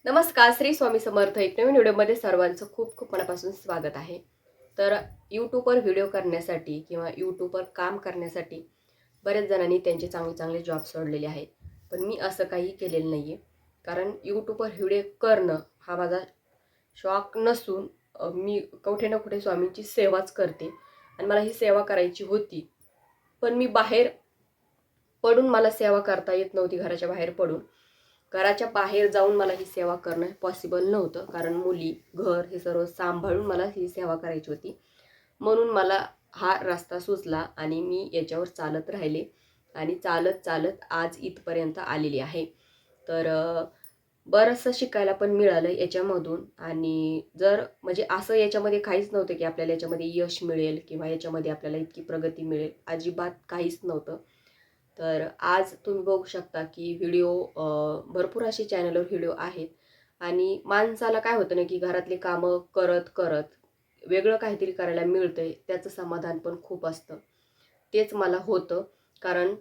नमस्कार, श्री स्वामी समर्थ. एक नवीन व्हिडिओमध्ये सर्वांचं खूप खूप मनापासून स्वागत आहे. तर यूट्यूबवर व्हिडिओ करण्यासाठी किंवा यूट्यूबवर काम करण्यासाठी बऱ्याच जणांनी त्यांचे चांगले चांगले जॉब सोडलेले आहेत. पण मी असं काही केलेलं नाही आहे. कारण यूट्यूबवर व्हिडिओ करणं हा माझा शौक नसून मी कुठे ना कुठे स्वामींची सेवाच करते आणि मला ही सेवा करायची होती. पण मी बाहेर पडून मला सेवा करता येत नव्हती, घराच्या बाहेर पडून. घराच्या बाहेर जाऊन मला ही सेवा करणं पॉसिबल नव्हतं, कारण मुली, घर हे सर्व सांभाळून मला ही सेवा करायची होती. म्हणून मला हा रस्ता सुचला आणि मी याच्यावर चालत राहिले आणि चालत चालत आज इथपर्यंत आलेली आहे. तर बरंचसं शिकायला पण मिळालं याच्यामधून. आणि जर म्हणजे असं याच्यामध्ये काहीच नव्हतं की आपल्याला याच्यामध्ये यश मिळेल किंवा याच्यामध्ये आपल्याला इतकी प्रगती मिळेल, अजिबात काहीच नव्हतं. तर आज तुम्ही बघू शकता की व्हिडिओ भरपूर असे चॅनलवर व्हिडिओ आहेत आणि माणसाला काय होतं ना की घरातली कामं करत करत वेगळं काहीतरी करायला मिळतंय, त्याचं समाधान पण खूप असतं. तेच मला होतं. कारण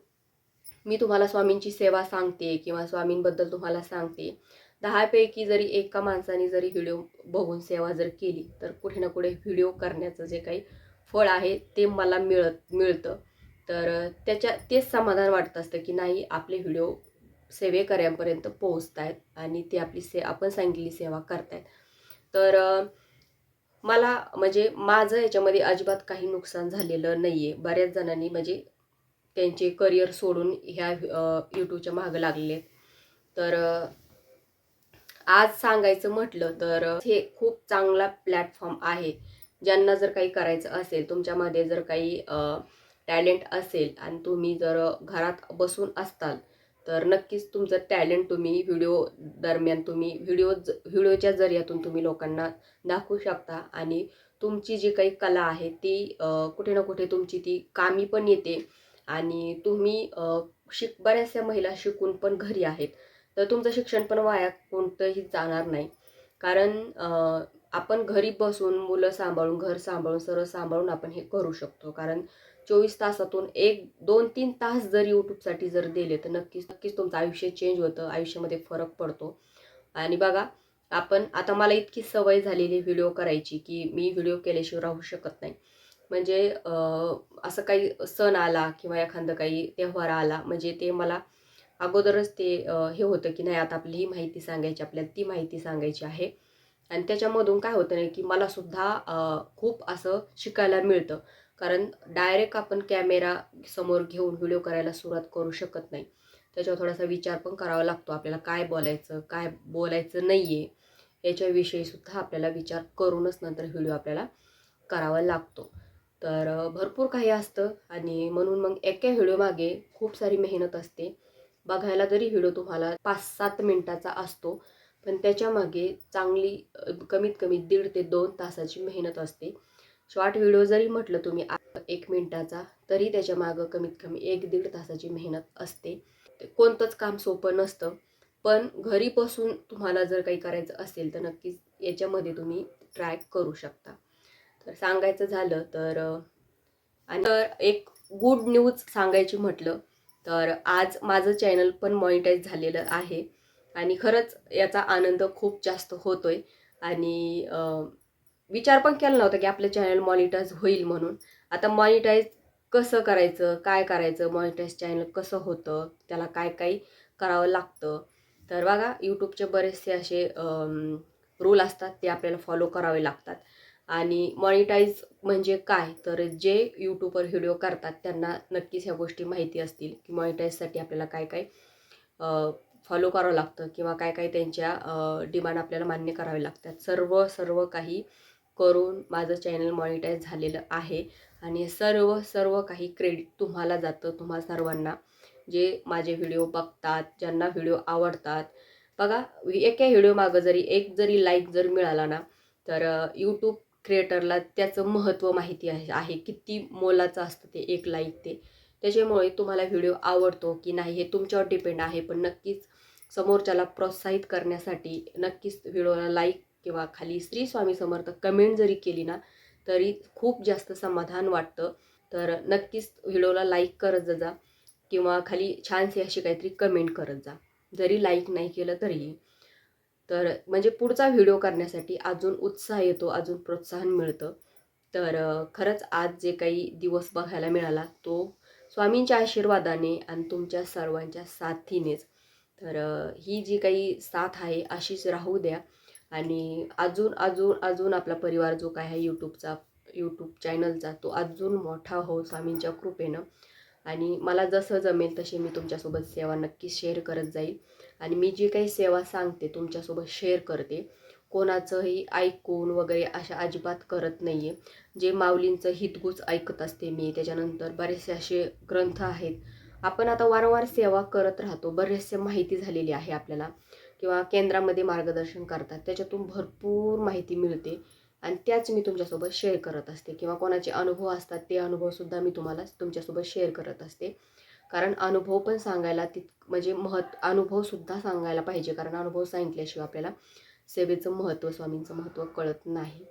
मी तुम्हाला स्वामींची सेवा सांगते किंवा स्वामींबद्दल तुम्हाला सांगते. 10 पैकी जरी एका माणसाने जरी व्हिडिओ बघून सेवा जर केली, तर कुठे ना कुठे व्हिडिओ करण्याचं जे काही फळ आहे ते मला मिळतं. तर तेच समाधान वाटत असतं की नाही, आपले व्हिडिओ सेवेकऱ्यांपर्यंत पोहोचतायत आणि ते आपण सांगितलेली सेवा करतायत. तर मला म्हणजे माझं याच्यामध्ये अजिबात काही नुकसान झालेलं नाहीये. बऱ्याच जणांनी म्हणजे त्यांचे करिअर सोडून ह्या यूट्यूबच्या मागे लागलेले आहेत. तर आज सांगायचं म्हटलं तर हे खूप चांगला प्लॅटफॉर्म आहे. ज्यांना जर काही करायचं असेल, तुमच्यामध्ये जर काही टॅलेंट असेल आणि तुम्ही जर घरात बसून असताल, तर नक्कीच तुमचं टॅलेंट तुम्ही व्हिडिओ दरम्यान तुम्ही व्हिडिओच्या जरियातून तुम्ही लोकांना दाखवू शकता आणि तुमची जी काही कला आहे ती कुठे ना कुठे तुमची ती कामी पण येते. आणि तुम्ही बऱ्याचशा महिला शिकून पण घरी आहेत, तर तुमचं शिक्षण पण वाया कोणतंही जाणार नाही. कारण आपण घरी बसून मुलं सांभाळून, घर सांभाळून, सर्व सांभाळून आपण हे करू शकतो. कारण 24 तासातून 1, 2, 3 तास जर यूट्यूबसाठी जर दिले, तर नक्कीच नक्कीच तुमचं आयुष्य चेंज होतं, आयुष्यामध्ये फरक पडतो. आणि बघा, आता मला इतकी सवय झालेली व्हिडिओ करायची की मी व्हिडिओ केल्याशिवाय राहू शकत नाही. म्हणजे असं काही सण आला किंवा एखादं काही त्योहार आला, म्हणजे ते मला अगोदरच ते हे होतं की नाही, आता आपली ही माहिती सांगायची, आपल्याला ती माहिती सांगायची आहे. आणि त्याच्यामधून काय होतं ना की मला सुद्धा खूप असं शिकायला मिळतं. कारण डायरेक्ट आपण कॅमेरा समोर घेऊन व्हिडिओ करायला सुरुवात करू शकत नाही. त्याच्यावर थोडासा विचार पण करावा लागतो. आपल्याला काय बोलायचं, काय बोलायचं नाही आहे, याच्याविषयी सुद्धा आपल्याला विचार करूनच नंतर व्हिडिओ आपल्याला करावा लागतो. तर भरपूर काही असतं आणि म्हणून मग एका व्हिडिओमागे खूप सारी मेहनत असते. बघायला जरी व्हिडिओ तुम्हाला 5-7 मिनिटाचा असतो, पण त्याच्यामागे चांगली कमीत कमी 1.5 ते 2 तासाची मेहनत असते. शॉर्ट व्हिडिओ जरी म्हटलं तुम्ही 1 मिनिटाचा, तरी त्याच्यामागं कमीत कमी 1-1.5 तासाची मेहनत असते. कोणतंच काम सोपं नसतं. पण घरी बसून तुम्हाला जर काही करायचं असेल, तर नक्कीच याच्यामध्ये तुम्ही ट्राय करू शकता. तर सांगायचं झालं तर आणि तर एक गुड न्यूज सांगायची म्हटलं, तर आज माझं चॅनल पण मॉनिटाईज झालेलं आहे आणि खरंच याचा आनंद खूप जास्त होतोय. आणि विचार पण केला नव्हता की आपलं चॅनल मॉनिटाईज होईल म्हणून. आता मॉनिटाईज कसं करायचं, काय करायचं, मॉनिटाईज चॅनल कसं होतं, त्याला काय काय करावं लागतं. तर बघा, यूट्यूबचे बरेचसे असे रूल असतात, ते आपल्याला फॉलो करावे लागतात. आणि मॉनिटाईज म्हणजे काय, तर जे यूट्यूबवर व्हिडिओ करतात त्यांना नक्कीच ह्या गोष्टी माहिती असतील की मॉनिटाईजसाठी आपल्याला काय काय फॉलो करावं लागतं किंवा काय काय त्यांच्या डिमांड आपल्याला मान्य करावे लागतात. सर्व सर्व काही करून माझं चॅनल मॉनिटाईज झालेलं आहे आणि सर्व सर्व काही क्रेडिट तुम्हाला जातं, तुम्हा सर्वांना, जे माझे व्हिडिओ बघतात, ज्यांना व्हिडिओ आवडतात. बघा, एका व्हिडिओ मागं जरी एक जरी लाईक जर मिळाला ना, तर यूट्यूब क्रिएटरला त्याचं महत्त्व माहिती आहे किती मोलाचं असतं ते एक लाईक ते. त्याच्यामुळे तुम्हाला व्हिडिओ आवडतो की नाही हे तुमच्यावर डिपेंड आहे. पण नक्कीच समोरच्याला प्रोत्साहित करण्यासाठी नक्कीच व्हिडिओला लाईक किंवा खाली श्री स्वामी समर्थ कमेंट जरी केली ना, तरी खूप जास्त समाधान वाटतं. तर नक्कीच व्हिडिओला लाईक करत जा किंवा खाली छानशी अशी काहीतरी कमेंट करत जा, जरी लाईक नाही केलं तरीही. तर म्हणजे पुढचा व्हिडिओ करण्यासाठी अजून उत्साह येतो, अजून प्रोत्साहन मिळतं. तर खरंच आज जे काही दिवस बघायला मिळाला तो स्वामींच्या आशीर्वादाने आणि तुमच्या सर्वांच्या साथीनेच. तर ही जी काही साथ आहे अशीच राहू द्या आणि अजून अजून अजून आपला परिवार जो काय आहे यूट्यूब चॅनलचा तो अजून मोठा हो स्वामींच्या कृपेनं. आणि मला जसं जमेल तशी मी तुमच्यासोबत सेवा नक्की शेअर करत जाईल. आणि मी जी काही सेवा सांगते तुमच्यासोबत शेअर करते, कोणाचंही ऐकून वगैरे अशा अजिबात करत नाही आहे. जे माऊलींचं हितगुज ऐकत असते मी. त्याच्यानंतर बरेचसे असे ग्रंथ आहेत, आपण आता वारंवार सेवा करत राहतो, बरेचसे माहिती झालेली आहे आपल्याला, किंवा केंद्रामध्ये मार्गदर्शन करतात, त्याच्यातून भरपूर माहिती मिळते आणि त्याच मी तुमच्यासोबत शेअर करत असते. किंवा कोणाचे अनुभव असतात ते अनुभवसुद्धा मी तुम्हाला तुमच्यासोबत शेअर करत असते. कारण अनुभव पण सांगायला म्हणजे अनुभवसुद्धा सांगायला पाहिजे, कारण अनुभव सांगितल्याशिवाय आपल्याला सेवेचं महत्त्व, स्वामींचं महत्त्व कळत नाही.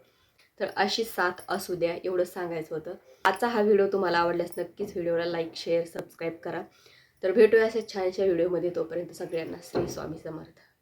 तर अशी साथ असू द्या, एवढंच सांगायचं होतं. आजचा हा व्हिडिओ तुम्हाला आवडल्यास नक्कीच व्हिडिओला लाईक, शेअर, सबस्क्राईब करा. तर भेटूया अशा छानशा व्हिडिओमध्ये. तोपर्यंत सगळ्यांना श्री स्वामी समर्थ.